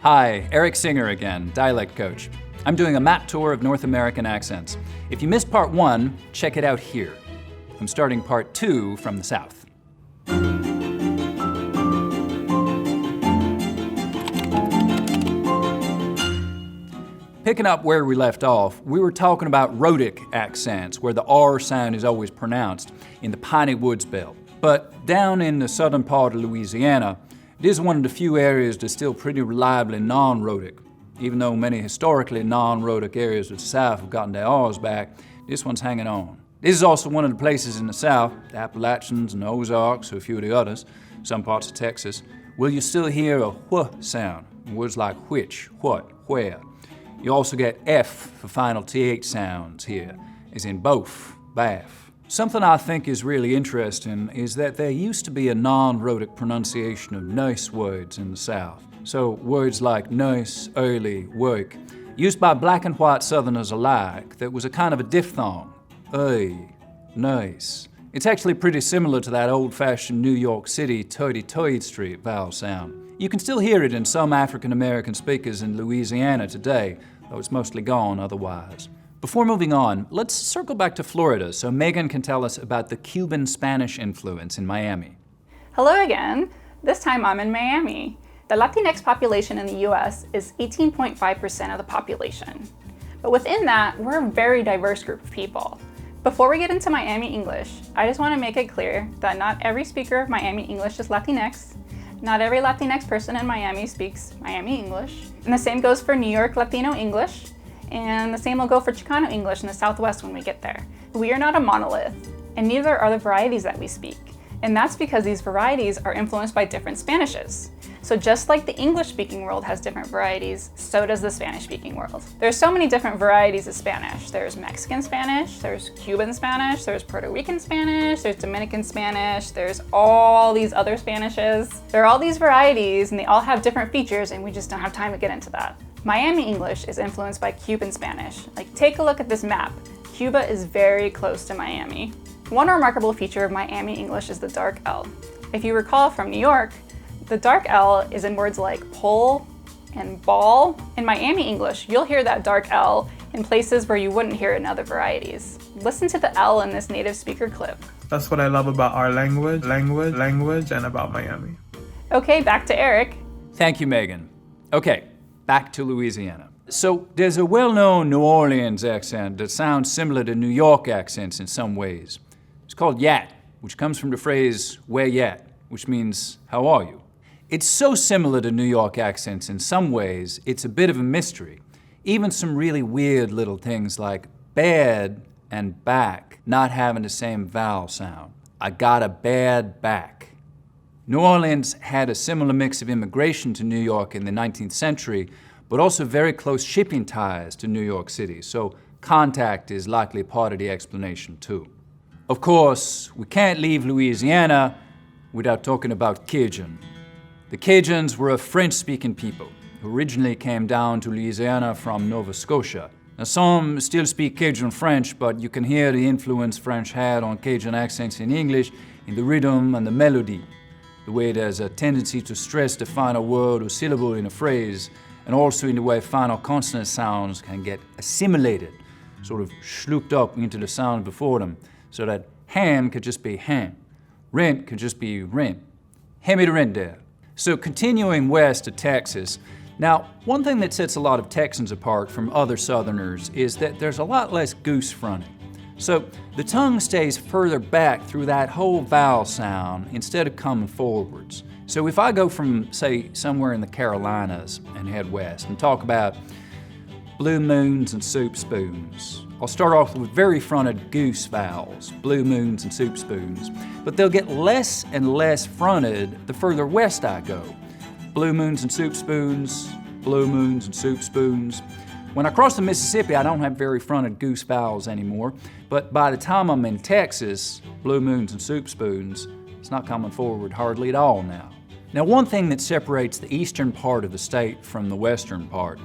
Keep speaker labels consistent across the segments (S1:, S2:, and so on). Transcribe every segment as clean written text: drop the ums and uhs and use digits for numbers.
S1: Hi, Erik Singer again, dialect coach. I'm doing a map tour of North American accents. If you missed part 1, check it out here. I'm starting part 2 from the south. Picking up where we left off, we were talking about rhotic accents, where the R sound is always pronounced in the piney woods belt. But down in the southern part of Louisiana, it is one of the few areas that's still pretty reliably non-rhotic. Even though many historically non-rhotic areas of the South have gotten their R's back, this one's hanging on. This is also one of the places in the South, the Appalachians and the Ozarks, or a few of the others, some parts of Texas, where you still hear a wh sound, words like which, what, where. You also get F for final TH sounds here, as in both, bath. Something I think is really interesting is that there used to be a non-rhotic pronunciation of nice words in the South. So words like nice, early, work, used by black and white Southerners alike, that was a kind of a diphthong, nice. It's actually pretty similar to that old-fashioned New York City Toity Street vowel sound. You can still hear it in some African-American speakers in Louisiana today, though it's mostly gone otherwise. Before moving on, let's circle back to Florida so Megan can tell us about the Cuban Spanish influence in Miami.
S2: Hello again. This time I'm in Miami. The Latinx population in the US is 18.5% of the population. But within that, we're a very diverse group of people. Before we get into Miami English, I just want to make it clear that not every speaker of Miami English is Latinx. Not every Latinx person in Miami speaks Miami English. And the same goes for New York Latino English. And the same will go for Chicano English in the Southwest when we get there. We are not a monolith, and neither are the varieties that we speak. And that's because these varieties are influenced by different Spanishes. So just like the English-speaking world has different varieties, so does the Spanish-speaking world. There's so many different varieties of Spanish. There's Mexican Spanish, there's Cuban Spanish, there's Puerto Rican Spanish, there's Dominican Spanish, there's all these other Spanishes. There are all these varieties, and they all have different features, and we just don't have time to get into that. Miami English is influenced by Cuban Spanish. Like, take a look at this map. Cuba is very close to Miami. One remarkable feature of Miami English is the dark L. If you recall from New York, the dark L is in words like pull and ball. In Miami English, you'll hear that dark L in places where you wouldn't hear it in other varieties. Listen to the L in this native speaker clip.
S3: That's what I love about our language, and about Miami.
S2: Okay, back to Erik.
S1: Thank you, Megan. Okay, back to Louisiana. So there's a well-known New Orleans accent that sounds similar to New York accents in some ways. It's called yat, which comes from the phrase where yat, which means how are you? It's so similar to New York accents in some ways, it's a bit of a mystery. Even some really weird little things like bad and back not having the same vowel sound. I got a bad back. New Orleans had a similar mix of immigration to New York in the 19th century, but also very close shipping ties to New York City, so contact is likely part of the explanation too. Of course, we can't leave Louisiana without talking about Cajun. The Cajuns were a French-speaking people who originally came down to Louisiana from Nova Scotia. Now, some still speak Cajun French, but you can hear the influence French had on Cajun accents in English in the rhythm and the melody, the way there's a tendency to stress the final word or syllable in a phrase, and also in the way final consonant sounds can get assimilated, sort of schlooped up into the sound before them, so that hand could just be hand, rent could just be rent, hand me the rent there. So continuing west to Texas, now one thing that sets a lot of Texans apart from other Southerners is that there's a lot less goose fronting. So the tongue stays further back through that whole vowel sound instead of coming forwards. So if I go from, say, somewhere in the Carolinas and head west and talk about blue moons and soup spoons, I'll start off with very fronted goose vowels, blue moons and soup spoons, but they'll get less and less fronted the further west I go. Blue moons and soup spoons, blue moons and soup spoons. When I cross the Mississippi, I don't have very fronted goose vowels anymore, but by the time I'm in Texas, blue moons and soup spoons, it's not coming forward hardly at all now. Now, one thing that separates the eastern part of the state from the western part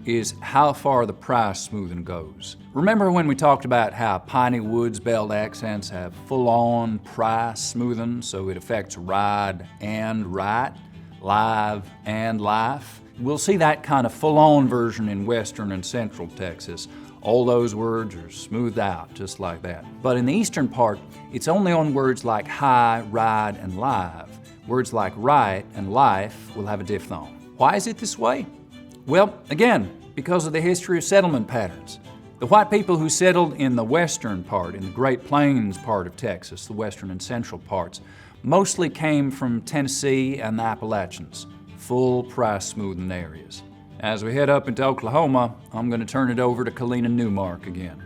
S1: is how far the price smoothing goes. Remember when we talked about how piney woods belt accents have full-on price smoothing, so it affects ride and write, live and life? We'll see that kind of full-on version in western and central Texas. All those words are smoothed out just like that. But in the eastern part, it's only on words like high, ride, and live. Words like right and life will have a diphthong. Why is it this way? Well, again, because of the history of settlement patterns. The white people who settled in the western part, in the Great Plains part of Texas, the western and central parts, mostly came from Tennessee and the Appalachians, full price smoothing areas. As we head up into Oklahoma, I'm going to turn it over to Kalina Newmark again.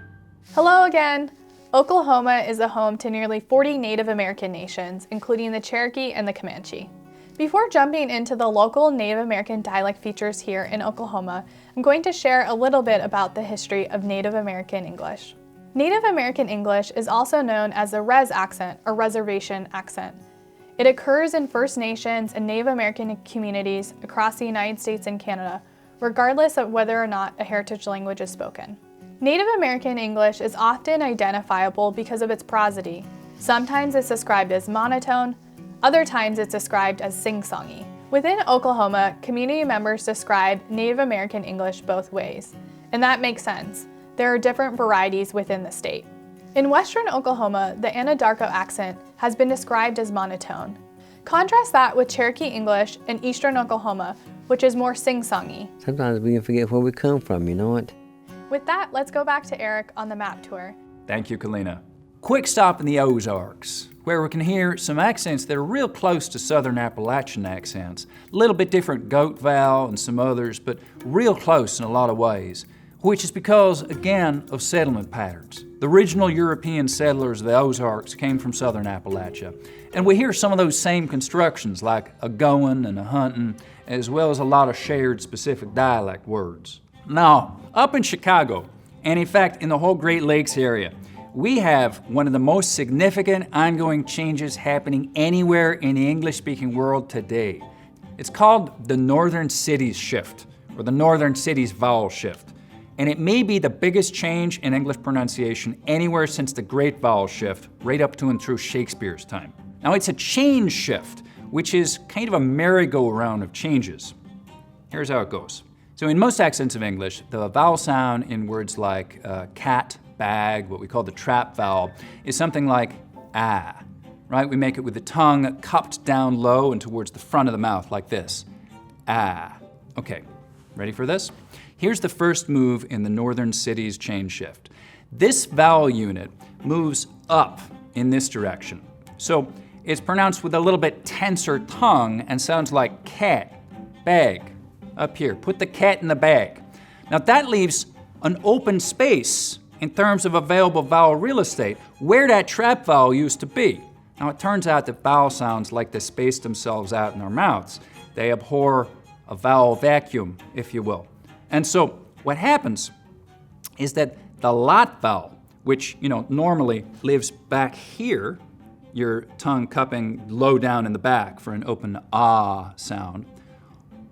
S4: Hello again. Oklahoma is a home to nearly 40 Native American nations, including the Cherokee and the Comanche. Before jumping into the local Native American dialect features here in Oklahoma, I'm going to share a little bit about the history of Native American English. Native American English is also known as the res accent or reservation accent. It occurs in First Nations and Native American communities across the United States and Canada, regardless of whether or not a heritage language is spoken. Native American English is often identifiable because of its prosody. Sometimes it's described as monotone, other times it's described as sing-songy. Within Oklahoma, community members describe Native American English both ways, and that makes sense. There are different varieties within the state. In western Oklahoma, the Anadarko accent has been described as monotone. Contrast that with Cherokee English in eastern Oklahoma, which is more sing-songy.
S5: Sometimes we can forget where we come from, you know what?
S4: With that, let's go back to Erik on the map tour.
S1: Thank you, Kalina. Quick stop in the Ozarks, where we can hear some accents that are real close to Southern Appalachian accents. A little bit different goat vowel and some others, but real close in a lot of ways, which is because, again, of settlement patterns. The original European settlers of the Ozarks came from Southern Appalachia. And we hear some of those same constructions like a goin' and a huntin', as well as a lot of shared specific dialect words. Now, up in Chicago, and in fact in the whole Great Lakes area, we have one of the most significant ongoing changes happening anywhere in the English-speaking world today. It's called the Northern Cities Shift, or the Northern Cities Vowel Shift. And it may be the biggest change in English pronunciation anywhere since the Great Vowel Shift, right up to and through Shakespeare's time. Now, it's a change shift, which is kind of a merry-go-round of changes. Here's how it goes. So in most accents of English, the vowel sound in words like cat, bag, what we call the trap vowel, is something like ah, right? We make it with the tongue cupped down low and towards the front of the mouth like this, ah. Okay, ready for this? Here's the first move in the Northern Cities change shift. This vowel unit moves up in this direction. So it's pronounced with a little bit tenser tongue and sounds like cat, bag, up here. Put the cat in the bag. Now that leaves an open space in terms of available vowel real estate where that trap vowel used to be. Now it turns out that vowel sounds like to space themselves out in our mouths. They abhor a vowel vacuum, if you will. And so what happens is that the lot vowel, which normally lives back here, your tongue cupping low down in the back for an open ah sound,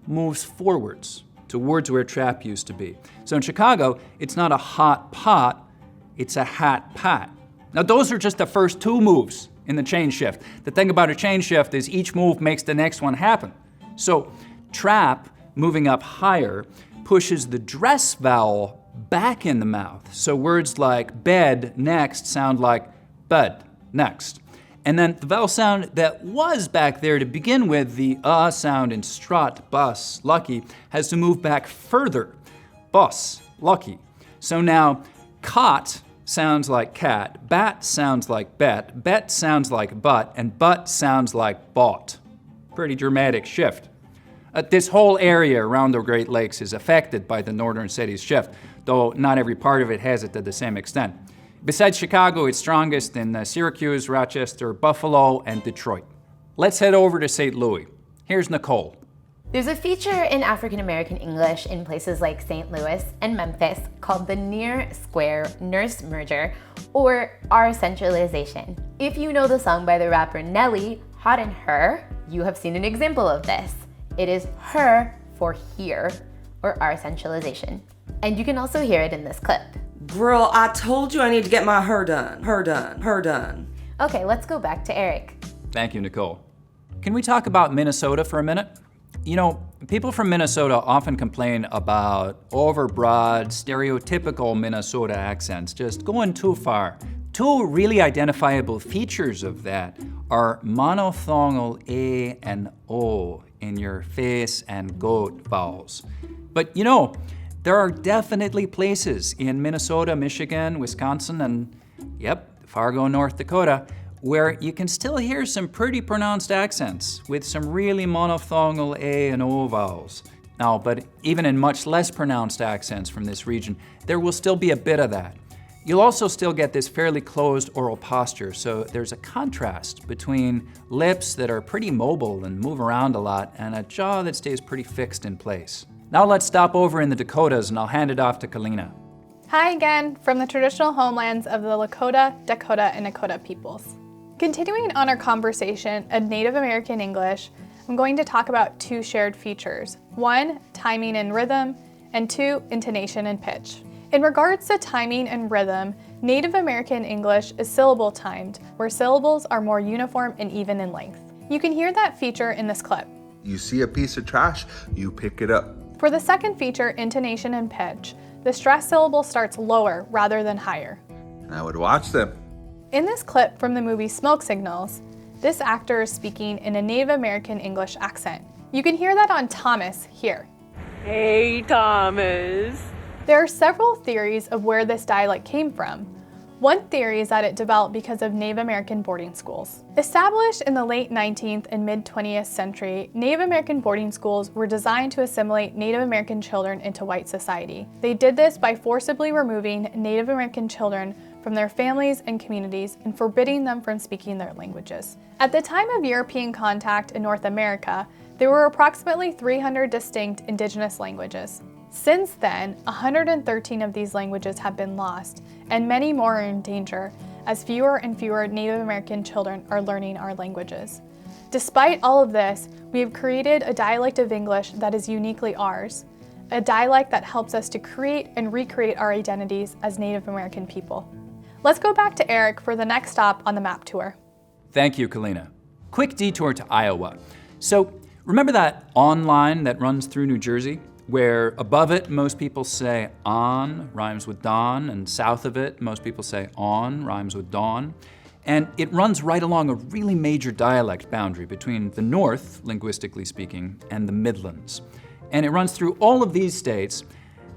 S1: moves forwards towards where trap used to be. So in Chicago, it's not a hot pot, it's a hat pat. Now those are just the first two moves in the change shift. The thing about a change shift is each move makes the next one happen. So trap, moving up higher, pushes the dress vowel back in the mouth. So words like bed next sound like bud next. And then the vowel sound that was back there to begin with, the sound in strut, bus, lucky, has to move back further. Bus, lucky. So now cot sounds like cat, bat sounds like bet sounds like butt, and butt sounds like bought. Pretty dramatic shift. This whole area around the Great Lakes is affected by the Northern Cities shift, though not every part of it has it to the same extent. Besides Chicago, it's strongest in Syracuse, Rochester, Buffalo, and Detroit. Let's head over to St. Louis. Here's Nicole.
S6: There's a feature in African American English in places like St. Louis and Memphis called the near-square nurse merger, or R centralization. If you know the song by the rapper Nelly, Hot in Her, you have seen an example of this. It is her for here, or R centralization. And you can also hear it in this clip.
S7: Girl, I told you I need to get my her done.
S6: Okay, let's go back to Erik.
S1: Thank you, Nicole. Can we talk about Minnesota for a minute? People from Minnesota often complain about overbroad, stereotypical Minnesota accents, just going too far. Two really identifiable features of that are monophthongal A and O in your face and goat vowels. But you know, there are definitely places in Minnesota, Michigan, Wisconsin, and yep, Fargo, North Dakota, where you can still hear some pretty pronounced accents with some really monophthongal A and O vowels. Now, but even in much less pronounced accents from this region, there will still be a bit of that. You'll also still get this fairly closed oral posture, so there's a contrast between lips that are pretty mobile and move around a lot and a jaw that stays pretty fixed in place. Now let's stop over in the Dakotas and I'll hand it off to Kalina.
S4: Hi again from the traditional homelands of the Lakota, Dakota, and Nakota peoples. Continuing on our conversation of Native American English, I'm going to talk about two shared features. One, timing and rhythm, and two, intonation and pitch. In regards to timing and rhythm, Native American English is syllable timed, where syllables are more uniform and even in length. You can hear that feature in this clip.
S8: You see a piece of trash, you pick it up.
S4: For the second feature, intonation and pitch, the stressed syllable starts lower rather than higher.
S8: And I would watch them.
S4: In this clip from the movie Smoke Signals, this actor is speaking in a Native American English accent. You can hear that on Thomas here.
S9: Hey, Thomas.
S4: There are several theories of where this dialect came from. One theory is that it developed because of Native American boarding schools. Established in the late 19th and mid-20th century, Native American boarding schools were designed to assimilate Native American children into white society. They did this by forcibly removing Native American children from their families and communities and forbidding them from speaking their languages. At the time of European contact in North America, there were approximately 300 distinct indigenous languages. Since then, 113 of these languages have been lost, and many more are in danger, as fewer and fewer Native American children are learning our languages. Despite all of this, we have created a dialect of English that is uniquely ours, a dialect that helps us to create and recreate our identities as Native American people. Let's go back to Erik for the next stop on the map tour.
S1: Thank you, Kalina. Quick detour to Iowa. So remember that on line that runs through New Jersey? Where above it, most people say on, rhymes with dawn, and south of it, most people say on, rhymes with dawn. And it runs right along a really major dialect boundary between the north, linguistically speaking, and the Midlands. And it runs through all of these states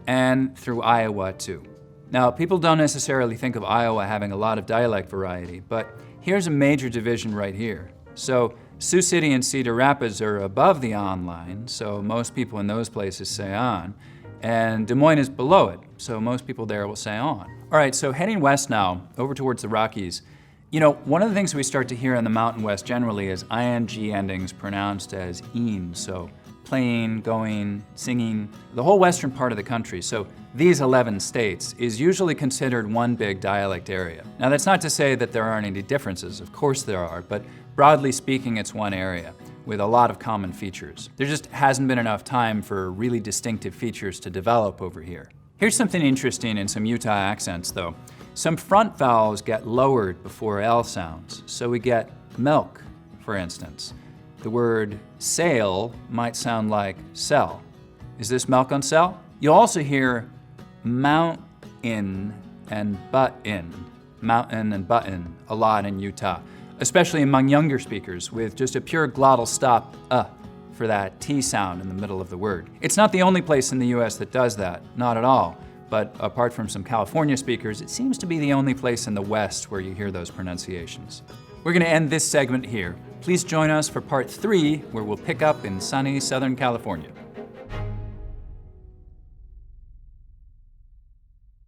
S1: and through Iowa too. Now, people don't necessarily think of Iowa having a lot of dialect variety, but here's a major division right here. So Sioux City and Cedar Rapids are above the on line, so most people in those places say on, and Des Moines is below it, so most people there will say on. All right, so heading west now, over towards the Rockies. You know, one of the things we start to hear in the Mountain West generally is ing endings pronounced as een, so playing, going, singing, the whole western part of the country. So these 11 states is usually considered one big dialect area. Now that's not to say that there aren't any differences, of course there are, but broadly speaking, it's one area with a lot of common features. There just hasn't been enough time for really distinctive features to develop over here. Here's something interesting in some Utah accents though. Some front vowels get lowered before L sounds. So we get milk, for instance. The word sail might sound like sell. Is this milk on sell? You'll also hear mount in and butt in, mountain and button a lot in Utah, especially among younger speakers with just a pure glottal stop for that T sound in the middle of the word. It's not the only place in the US that does that, not at all. But apart from some California speakers, it seems to be the only place in the West where you hear those pronunciations. We're gonna end this segment here. Please join us for part 3, where we'll pick up in sunny Southern California.